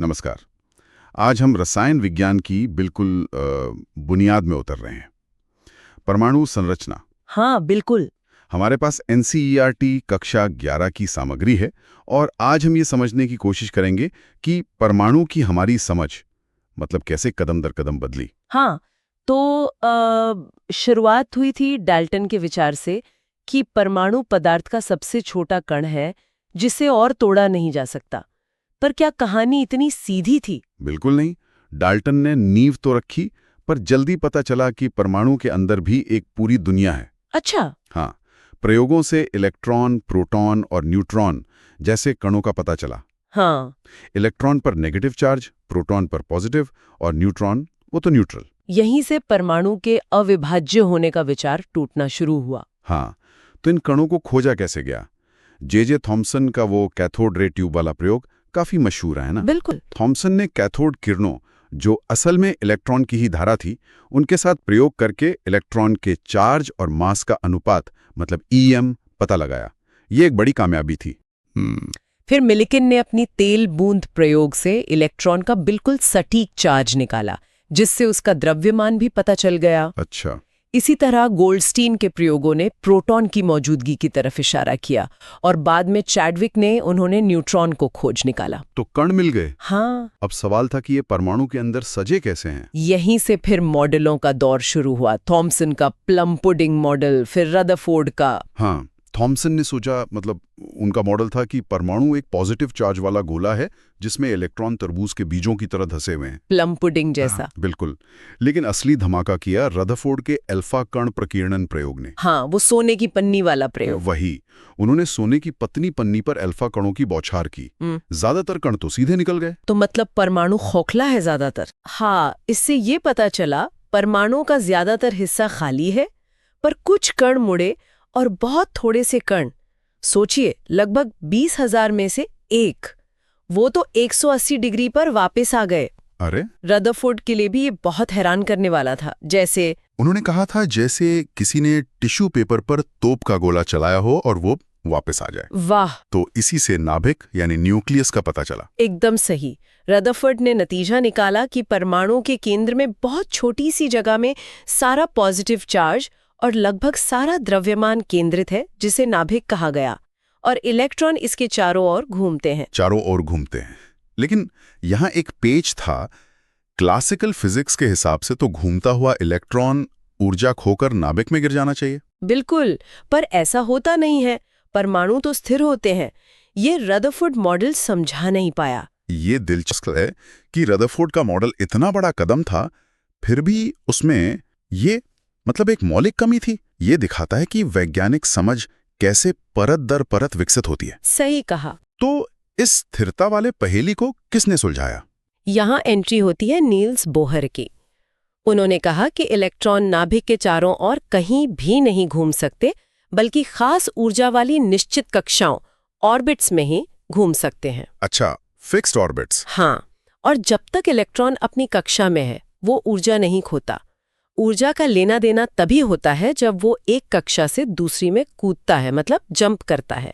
नमस्कार। आज हम रसायन विज्ञान की बिल्कुल बुनियाद में उतर रहे हैं। परमाणु संरचना। हाँ बिल्कुल। हमारे पास NCERT कक्षा 11 की सामग्री है और आज हम ये समझने की कोशिश करेंगे कि परमाणु की हमारी समझ मतलब कैसे कदम दर कदम बदली। हाँ तो शुरुआत हुई थी डाल्टन के विचार से कि परमाणु पदार्थ का सबसे छोटा कण है जिसे और तोड़ा नहीं जा सकता। पर क्या कहानी इतनी सीधी थी? बिल्कुल नहीं। डाल्टन ने नींव तो रखी, पर जल्दी पता चला कि परमाणु के अंदर भी एक पूरी दुनिया है। अच्छा। हाँ, प्रयोगों से इलेक्ट्रॉन, प्रोटॉन और न्यूट्रॉन जैसे कणों का पता चला। हाँ, इलेक्ट्रॉन पर नेगेटिव चार्ज, प्रोटॉन पर पॉजिटिव और न्यूट्रॉन वो तो न्यूट्रल। यहीं से परमाणु के अविभाज्य होने का विचार टूटना शुरू हुआ। हाँ, तो इन कणों को खोजा कैसे गया? जे थॉम्सन का वो कैथोड रे ट्यूब वाला प्रयोग काफी मशहूर है ना? बिल्कुल। थॉम्सन ने कैथोड किरणों, जो असल में इलेक्ट्रॉन की ही धारा थी, उनके साथ प्रयोग करके इलेक्ट्रॉन के चार्ज और मास का अनुपात मतलब EM पता लगाया। ये एक बड़ी कामयाबी थी। फिर मिलिकिन ने अपनी तेल बूंद प्रयोग से इलेक्ट्रॉन का बिल्कुल सटीक चार्ज निकाला, जिससे उसका द्रव्यमान भी पता चल गया। अच्छा। इसी तरह गोल्डस्टीन के प्रयोगों ने प्रोटॉन की मौजूदगी की तरफ इशारा किया और बाद में चैडविक ने उन्होंने न्यूट्रॉन को खोज निकाला। तो कण मिल गए। हाँ। अब सवाल था कि ये परमाणु के अंदर सजे कैसे हैं? यहीं से फिर मॉडलों का दौर शुरू हुआ। थॉम्सन का प्लम पुडिंग मॉडल, फिर रदरफोर्ड का। हाँ, थॉम्सन ने सोचा, मतलब उनका मॉडल था कि परमाणु एक पॉजिटिव चार्ज वाला गोला है जिसमें इलेक्ट्रॉन तरबूज के बीजों की तरह धसे हुए हैं। प्लम पुडिंग जैसा। हाँ, बिल्कुल। लेकिन असली धमाका किया रदरफोर्ड के अल्फा कण प्रकीर्णन प्रयोग ने। हाँ, वो सोने की पन्नी वाला प्रयोग। वही, उन्होंने सोने की पतली पन्नी पर अल्फा कणों की बौछार की। ज्यादातर कण तो सीधे निकल गए। तो मतलब परमाणु खोखला है ज्यादातर। हाँ, इससे ये पता चला परमाणु का ज्यादातर हिस्सा खाली है, पर कुछ कण मुड़े और बहुत थोड़े से कण, सोचिए लगभग 20,000 में से एक, वो तो 180 डिग्री पर वापस आ गए। अरे, रदरफोर्ड के लिए भी ये बहुत हैरान करने वाला था। जैसे उन्होंने कहा था जैसे किसी ने टिश्यू पेपर पर तोप का गोला चलाया हो और वो वापस आ जाए। वाह। तो इसी से नाभिक यानी न्यूक्लियस का पता चला। एकदम सही। रदरफोर्ड ने नतीजा निकाला कि परमाणु के केंद्र में बहुत छोटी सी जगह में सारा पॉजिटिव चार्ज और लगभग सारा द्रव्यमान केंद्रित है, जिसे नाभिक कहा गया, और इलेक्ट्रॉन इसके चारों ओर घूमते हैं। लेकिन यहाँ एक पेच था। क्लासिकल फिजिक्स के हिसाब से तो घूमता हुआ इलेक्ट्रॉन ऊर्जा खोकर नाभिक में गिर जाना चाहिए। बिल्कुल, पर ऐसा होता नहीं है। परमाणु तो स्थिर होते हैं। ये रदरफोर्ड मॉडल समझा नहीं पाया। ये दिलचस्प है कि रदरफोर्ड का मॉडल इतना बड़ा कदम था, फिर भी उसमें ये मतलब एक मौलिक कमी थी। ये दिखाता है कि वैज्ञानिक समझ कैसे परत दर परत विकसित होती है। सही कहा। तो इस स्थिरता वाले पहेली को किसने सुलझाया? यहाँ एंट्री होती है नील्स बोहर की। उन्होंने कहा कि इलेक्ट्रॉन नाभिक के चारों ओर कहीं भी नहीं घूम सकते, बल्कि खास ऊर्जा वाली निश्चित कक्षाओं ऑर्बिट्स में ही घूम सकते हैं। अच्छा, फिक्स्ड ऑर्बिट्स। हाँ, और जब तक इलेक्ट्रॉन अपनी कक्षा में है वो ऊर्जा नहीं खोता। ऊर्जा का लेना देना तभी होता है जब वो एक कक्षा से दूसरी में कूदता है, मतलब जंप करता है।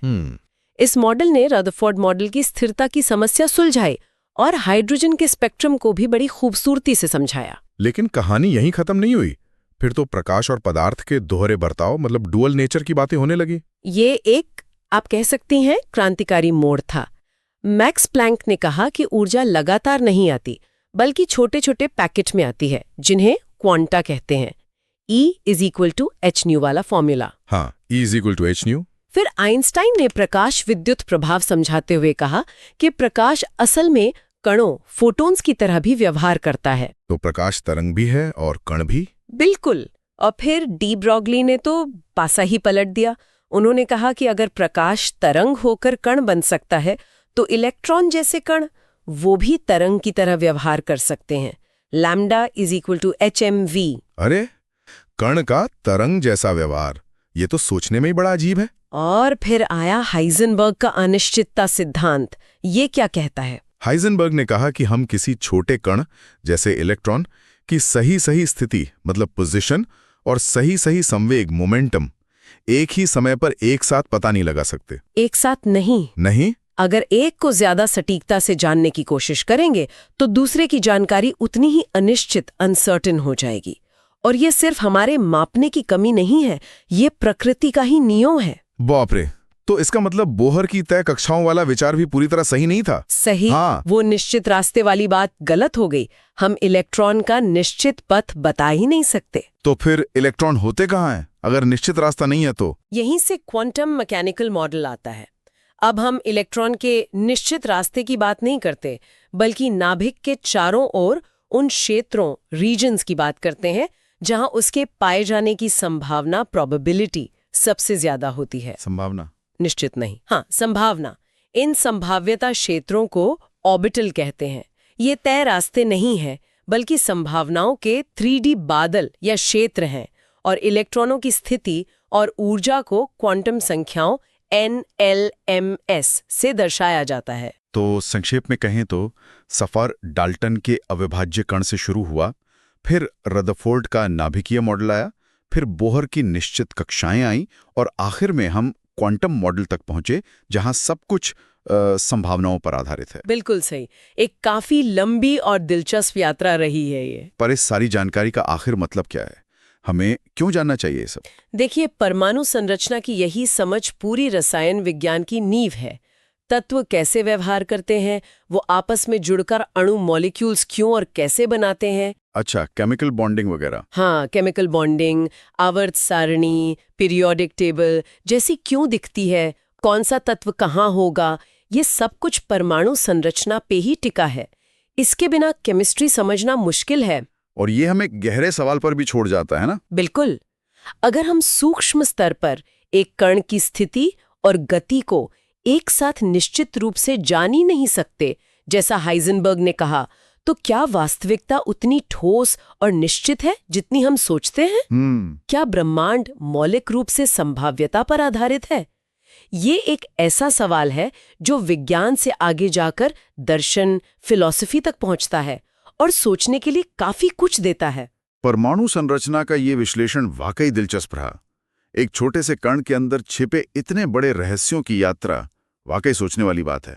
इस मॉडल ने रदरफोर्ड मॉडल की स्थिरता की समस्या सुलझाई और हाइड्रोजन के स्पेक्ट्रम को भी बड़ी खूबसूरती से समझाया। लेकिन कहानी यहीं खत्म नहीं हुई। फिर तो प्रकाश और पदार्थ के दोहरे बर्ताव मतलब डुअल नेचर की बातें होने लगी। ये एक, आप कह सकती हैं, क्रांतिकारी मोड़ था। मैक्स प्लैंक ने कहा कि ऊर्जा लगातार नहीं आती, बल्कि छोटे छोटे पैकेट में आती है, जिन्हें क्वांटा कहते हैं। E=hν वाला फॉर्मूला। हाँ, E=hν। फिर आइंस्टाइन ने प्रकाश विद्युत प्रभाव समझाते हुए कहा कि प्रकाश असल में कणों, फोटॉन्स की तरह भी व्यवहार करता है। तो प्रकाश तरंग भी है और कण भी। बिल्कुल। और फिर डी ब्रॉगली ने तो पासा ही पलट दिया। उन्होंने कहा कि अगर प्रकाश तरंग होकर कण बन सकता है, तो इलेक्ट्रॉन जैसे कण वो भी तरंग की तरह व्यवहार कर सकते हैं। λ=hmv। अरे, कण का तरंग जैसा व्यवहार, ये तो सोचने में ही बड़ा अजीब है। और फिर आया हाइजेनबर्ग का अनिश्चितता सिद्धांत। ये क्या कहता है? हाइजेनबर्ग ने कहा कि हम किसी छोटे कण जैसे इलेक्ट्रॉन की सही स्थिति मतलब पोजीशन और सही संवेग मोमेंटम एक ही समय पर एक साथ पता नहीं लगा सकते। एक साथ नहीं, अगर एक को ज्यादा सटीकता से जानने की कोशिश करेंगे तो दूसरे की जानकारी उतनी ही अनिश्चित अनसर्टेन हो जाएगी। और ये सिर्फ हमारे मापने की कमी नहीं है, ये प्रकृति का ही नियम है। बाप रे, तो इसका मतलब बोहर की तय कक्षाओं वाला विचार भी पूरी तरह सही नहीं था। सही। हाँ। वो निश्चित रास्ते वाली बात गलत हो गई। हम इलेक्ट्रॉन का निश्चित पथ बता ही नहीं सकते। तो फिर इलेक्ट्रॉन होते कहाँ हैं अगर निश्चित रास्ता नहीं है तो? यहीं से क्वांटम मैकेनिकल मॉडल आता है। अब हम इलेक्ट्रॉन के निश्चित रास्ते की बात नहीं करते, बल्कि नाभिक के चारों ओर उन क्षेत्रों रीजन्स की बात करते हैं जहां उसके पाए जाने की संभावना प्रोबेबिलिटी सबसे ज्यादा होती है। संभावना, निश्चित नहीं, हाँ संभावना। इन संभाव्यता क्षेत्रों को ऑर्बिटल कहते हैं। ये तय रास्ते नहीं है, बल्कि संभावनाओं के 3D बादल या क्षेत्र हैं, और इलेक्ट्रॉनों की स्थिति और ऊर्जा को क्वांटम संख्याओं NLMS से दर्शाया जाता है। तो संक्षेप में कहें तो सफर डाल्टन के अविभाज्य कण से शुरू हुआ, फिर रदरफोर्ड का नाभिकीय मॉडल आया, फिर बोहर की निश्चित कक्षाएं आईं, और आखिर में हम क्वांटम मॉडल तक पहुंचे जहां सब कुछ संभावनाओं पर आधारित है। बिल्कुल सही। एक काफी लंबी और दिलचस्प यात्रा रही है ये। पर इस सारी जानकारी का आखिर मतलब क्या है? हमें क्यों जानना चाहिए ये सब? देखिए, परमाणु संरचना की यही समझ पूरी रसायन विज्ञान की नींव है। तत्व कैसे व्यवहार करते हैं, वो आपस में जुड़कर अणु मॉलिक्यूल्स क्यों और कैसे बनाते हैं। अच्छा, केमिकल बॉन्डिंग वगैरह। हाँ, केमिकल बॉन्डिंग, आवर्त सारणी, पीरियोडिक टेबल जैसी क्यों दिखती है, कौन सा तत्व कहाँ होगा, ये सब कुछ परमाणु संरचना पे ही टिका है। इसके बिना केमिस्ट्री समझना मुश्किल है। और ये हमें गहरे सवाल पर भी छोड़ जाता है ना? बिल्कुल। अगर हम सूक्ष्म स्तर पर एक कण की स्थिति और गति को एक साथ निश्चित रूप से जान ही नहीं सकते, जैसा हाइजेनबर्ग ने कहा, तो क्या वास्तविकता उतनी ठोस और निश्चित है जितनी हम सोचते हैं? क्या ब्रह्मांड मौलिक रूप से संभाव्यता पर आधारित है? ये एक ऐसा सवाल है जो विज्ञान से आगे जाकर दर्शन, फिलॉसफी तक पहुंचता है और सोचने के लिए काफी कुछ देता है। परमाणु संरचना का ये विश्लेषण वाकई दिलचस्प रहा। एक छोटे से कण के अंदर छिपे इतने बड़े रहस्यों की यात्रा वाकई सोचने वाली बात है।